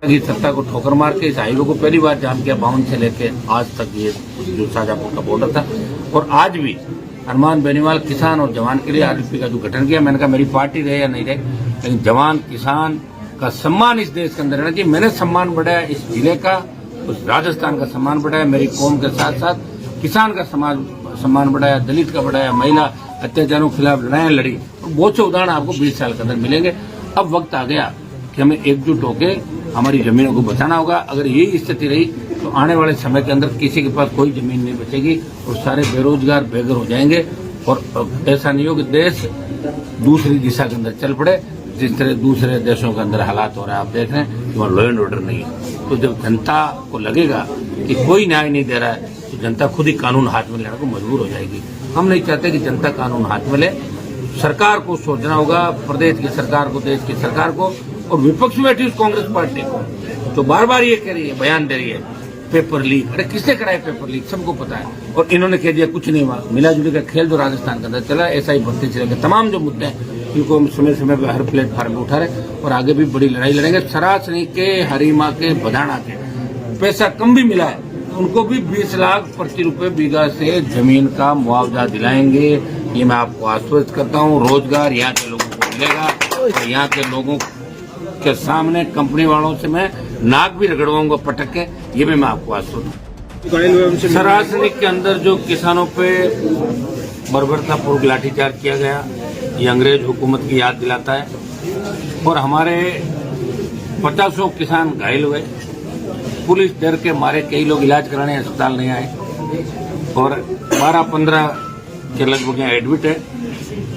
की सत्ता को ठोकर मार के इस हाईवे को पहली बार जाम किया 52 से लेके आज तक। ये जो शाहजहांपुर का बॉर्डर था और आज भी हनुमान बेनीवाल किसान और जवान के लिए आरएलपी का जो गठन किया, मैंने कहा मेरी पार्टी रहे या नहीं रहे, लेकिन जवान किसान का सम्मान इस देश के अंदर रहना चाहिए। मैंने सम्मान बढ़ाया इस जिले का, उस राजस्थान का सम्मान बढ़ाया, मेरी कौम के साथ साथ किसान का सम्मान बढ़ाया, दलित का बढ़ाया, महिला अत्याचारों के खिलाफ लड़ाइयां लड़ी। बहुत से उदाहरण आपको 20 साल के अंदर मिलेंगे। अब वक्त आ गया कि हमें एकजुट होकर हमारी जमीनों को बचाना होगा। अगर यही स्थिति रही तो आने वाले समय के अंदर किसी के पास कोई जमीन नहीं बचेगी और सारे बेरोजगार बेघर हो जाएंगे। और ऐसा नहीं हो कि देश दूसरी दिशा के अंदर चल पड़े, जिस तरह दूसरे देशों के अंदर हालात हो रहे हैं। आप देख रहे हैं कि वहाँ लॉ एंड ऑर्डर नहीं है। तो जब जनता को लगेगा कि कोई न्याय नहीं दे रहा है तो जनता खुद ही कानून हाथ में लेने को मजबूर हो जाएगी। हम नहीं चाहते कि जनता कानून हाथ में ले। सरकार को सोचना होगा, प्रदेश की सरकार को, देश की सरकार को, और विपक्ष में बैठी उस कांग्रेस पार्टी को तो बार बार ये कह रही है, बयान दे रही है पेपर लीक। अरे किसने कराया पेपर लीक? सबको पता है। और इन्होंने कह दिया कुछ नहीं हुआ। मिला जुली का खेल जो राजस्थान के अंदर चला, ऐसा ही बढ़ते चलेगा। तमाम जो मुद्दे हैं इनको हम समय समय पर हर प्लेटफॉर्म पर उठा रहे और आगे भी बड़ी लड़ाई लड़ेंगे। सरासनी के, हरीमा के, बधाना के पैसा कम भी मिला है उनको भी 20 लाख प्रति रुपए बीघा से जमीन का मुआवजा दिलाएंगे। ये मैं आपको आश्वस्त करता हूँ। रोजगार यहाँ के लोगों को मिलेगा और यहाँ के लोगों के सामने कंपनी वालों से मैं नाक भी रगड़वाऊंगा पटक के, ये भी मैं आपको आश्वस्त हूँ। सरासनी के अंदर जो किसानों पे बर्बरतापूर्वक लाठीचार्ज किया गया, ये अंग्रेज हुकूमत की याद दिलाता है। और हमारे 50 किसान घायल हुए, पुलिस डर के मारे कई लोग इलाज कराने अस्पताल नहीं आए और 12-15 के लगभग यहाँ एडमिट है।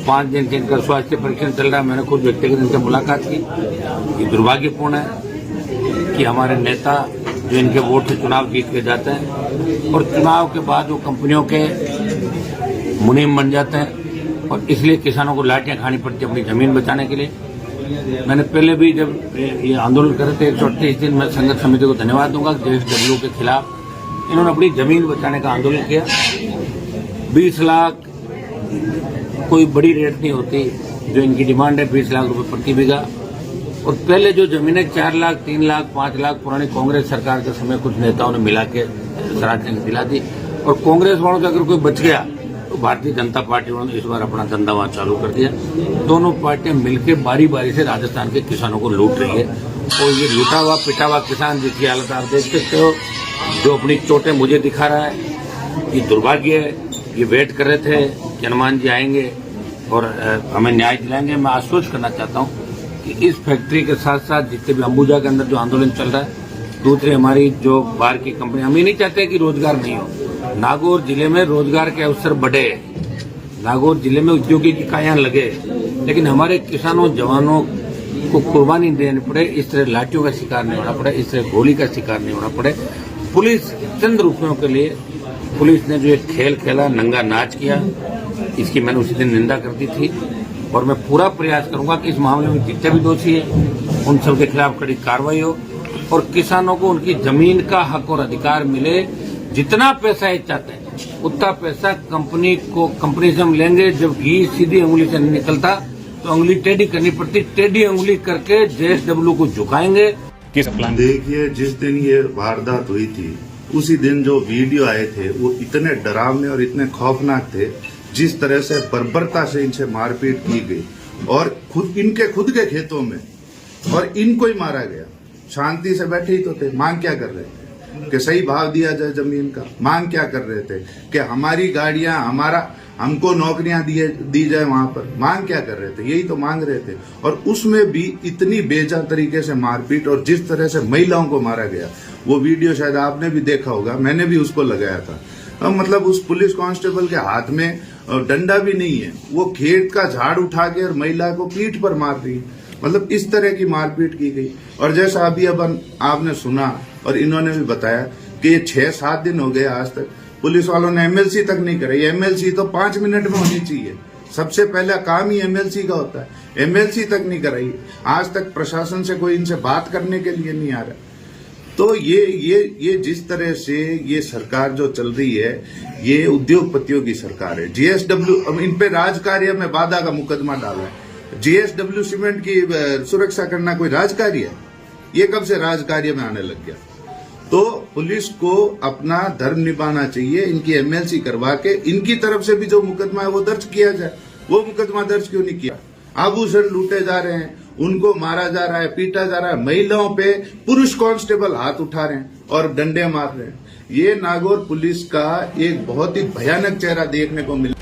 5 दिन से इनका स्वास्थ्य परीक्षण चल रहा है। मैंने खुद व्यक्तिगत इनसे मुलाकात की। ये दुर्भाग्यपूर्ण है कि हमारे नेता जो इनके वोट से चुनाव जीत के जाते हैं और चुनाव के बाद वो कंपनियों के मुनीम बन जाते हैं और इसलिए किसानों को लाठियां खानी पड़ती है अपनी जमीन बचाने के लिए। मैंने पहले भी जब ये आंदोलन करे थे 138 दिन, मैं संघर्ष समिति को धन्यवाद दूंगा। JSW के खिलाफ इन्होंने अपनी जमीन बचाने का आंदोलन किया। 20 लाख कोई बड़ी रेट नहीं होती जो इनकी डिमांड है, 20 लाख रुपए प्रति बीघा। और पहले जो जमीनें 4 लाख, 3 लाख, 5 लाख पुरानी कांग्रेस सरकार के समय कुछ नेताओं ने मिला के सराहनीय दिला दी। और कांग्रेस वालों से अगर कोई बच गया तो भारतीय जनता पार्टी वालों ने इस बार अपना धंधा वहां चालू कर दिया। दोनों पार्टियां मिलकर बारी बारी से राजस्थान के किसानों को लूट रही है। और ये लूटा हुआ पिटा हुआ किसान जिसकी हालत आप देख सकते हो, जो अपनी चोटें मुझे दिखा रहा है, ये दुर्भाग्य है। ये वेट कर रहे थे कि हनुमान जी आएंगे और हमें न्याय दिलाएंगे। मैं आश्वस्त करना चाहता हूं कि इस फैक्ट्री के साथ साथ जितने भी अंबुजा के अंदर जो आंदोलन चल रहा है, दूसरी हमारी जो बाहर की कंपनी, हम ये नहीं चाहते कि रोजगार नहीं हो। नागौर जिले में रोजगार के अवसर बढ़े, नागौर जिले में औद्योगिक इकाइयां लगे, लेकिन हमारे किसानों जवानों को कुर्बानी देनी पड़े, इस तरह लाठियों का शिकार नहीं होना पड़े, इस तरह गोली का शिकार नहीं होना पड़े। पुलिस चंद रुपयों के लिए पुलिस ने जो एक खेल खेला, नंगा नाच किया, इसकी मैंने उसी दिन निंदा कर दी थी। और मैं पूरा प्रयास करूंगा कि इस मामले में जितने भी दोषी है उन सबके खिलाफ कड़ी कार्रवाई हो और किसानों को उनकी जमीन का हक और अधिकार मिले। जितना पैसा ये चाहते हैं उतना पैसा कंपनी से हम लेंगे। जब घी सीधी अंगुली से नहीं निकलता तो अंगुली टेढ़ी करनी पड़ती, टेढ़ी अंगुली करके JSW को झुकाएंगे। देखिए, जिस दिन ये वारदात हुई थी उसी दिन जो वीडियो आए थे वो इतने डरावने और इतने खौफनाक थे। जिस तरह से बर्बरता से इनसे मारपीट की गई और इनके खुद के खेतों में, और इनको ही मारा गया। शांति से बैठे ही तो थे। मांग क्या कर रहे थे? कि सही भाव दिया जाए जमीन का। मांग क्या कर रहे थे? कि हमारी गाड़ियां, हमको नौकरियां दी जाए वहां पर। मांग क्या कर रहे थे? यही तो मांग रहे थे। और उसमें भी इतनी बेजा तरीके से मारपीट और जिस तरह से महिलाओं को मारा गया, वो वीडियो शायद आपने भी देखा होगा, मैंने भी उसको लगाया था। मतलब उस पुलिस कांस्टेबल के हाथ में डंडा भी नहीं है, वो खेत का झाड़ उठा के और महिला को पीठ पर मार रही है। मतलब इस तरह की मारपीट की गई। और जैसा अभी अब आपने सुना और इन्होंने भी बताया कि ये 6-7 दिन हो गए आज तक पुलिस वालों ने MLC तक नहीं कराई। MLC तो 5 मिनट में होनी चाहिए। सबसे पहला काम ही MLC का होता है। MLC तक नहीं कराई। आज तक प्रशासन से कोई इनसे बात करने के लिए नहीं आ रहा। तो ये जिस तरह से ये सरकार जो चल रही है, ये उद्योगपतियों की सरकार है। JSW इन पे राजकार्य में बाधा का मुकदमा डाला है। JSW सीमेंट की सुरक्षा करना कोई राजकार्य है? ये कब से राजकार्य में आने लग गया। तो पुलिस को अपना धर्म निभाना चाहिए, इनकी एमएलसी करवा के इनकी तरफ से भी जो मुकदमा है वो दर्ज किया जाए। वो मुकदमा दर्ज क्यों नहीं किया? आभूषण लूटे जा रहे हैं, उनको मारा जा रहा है, पीटा जा रहा है, महिलाओं पे पुरुष कांस्टेबल हाथ उठा रहे हैं और डंडे मार रहे हैं। ये नागौर पुलिस का एक बहुत ही भयानक चेहरा देखने को मिला।